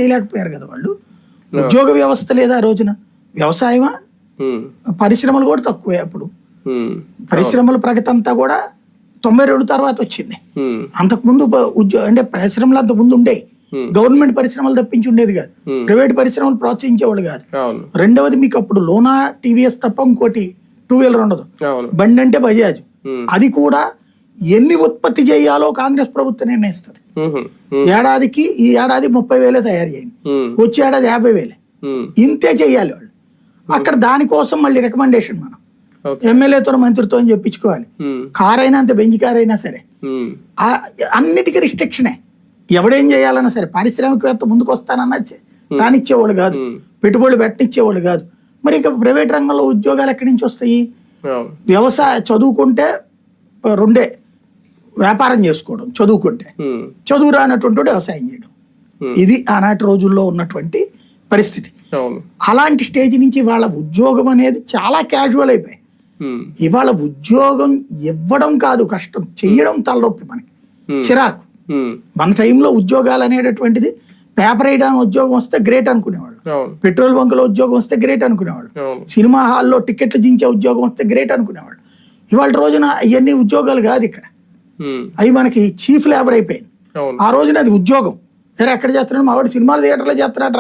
చేయలేకపోయారు కదా వాళ్ళు. ఉద్యోగ వ్యవస్థ లేదా ఆ రోజున, వ్యవసాయమా, పరిశ్రమలు కూడా తక్కువే అప్పుడు. పరిశ్రమల ప్రగతి అంతా కూడా 92 తర్వాత వచ్చింది. అంతకుముందు అంటే పరిశ్రమలు అంత ముందు ఉండేవి, గవర్నమెంట్ పరిశ్రమలు తప్పించి ఉండేది కాదు, ప్రైవేట్ పరిశ్రమలు ప్రోత్సహించేవాళ్ళు కాదు. రెండవది మీకు అప్పుడు లోనా టీవీఎస్ తప్ప ఇంకోటి 2 వీలర్ ఉండదు, బండి అంటే బజాజ్. అది కూడా ఎన్ని ఉత్పత్తి చేయాలో కాంగ్రెస్ ప్రభుత్వం నిర్ణయిస్తుంది. ఏడాదికి ఈ ఏడాది 30,000 తయారు చేయండి, వచ్చే ఏడాది 50,000, ఇంతే చెయ్యాలి వాళ్ళు. అక్కడ దానికోసం మళ్ళీ రికమెండేషన్ మనం ఎమ్మెల్యేతో మంత్రితో చెప్పించుకోవాలి. కార్ అయినా అంతే, బెంజ్ కార్ అయినా సరే, అన్నిటికీ రిస్ట్రిక్షనే. ఎవడేం చేయాలన్నా సరే, పారిశ్రామికవేత్త ముందుకు వస్తానన్నా రానిచ్చేవాళ్ళు కాదు, పెట్టుబడులు పెట్టనిచ్చేవాళ్ళు కాదు. మరి ఇక ప్రైవేట్ రంగంలో ఉద్యోగాలు ఎక్కడి నుంచి వస్తాయి? చదువుకుంటే 2 వ్యాపారం చేసుకోవడం, చదువుకుంటే చదువు రానటువంటి వ్యవసాయం చేయడం. ఇది ఆనాటి రోజుల్లో ఉన్నటువంటి పరిస్థితి. అలాంటి స్టేజ్ నుంచి వాళ్ళ ఉద్యోగం అనేది చాలా క్యాజువల్ అయిపోయి, ఇవాళ ఉద్యోగం ఇవ్వడం కాదు కష్టం, చెయ్యడం తలనొప్పి, మనకి చిరాకు. మన టైంలో ఉద్యోగాలు అనేటటువంటిది పేపర్ వేయడానికి ఉద్యోగం వస్తే గ్రేట్ అనుకునేవాళ్ళు, పెట్రోల్ బంకులో ఉద్యోగం వస్తే గ్రేట్ అనుకునేవాళ్ళు, సినిమా హాల్లో టికెట్లు దించే ఉద్యోగం వస్తే గ్రేట్ అనుకునేవాళ్ళు. ఇవాళ రోజున ఇవన్నీ ఉద్యోగాలు కాదు, ఇక్కడ అవి మనకి చీఫ్ లేబర్ అయిపోయింది. ఆ రోజున అది ఉద్యోగం. ఎక్కడ చేస్తున్నాడు, మా వాడు సినిమాలు థియేటర్లో చేస్తున్నాడు.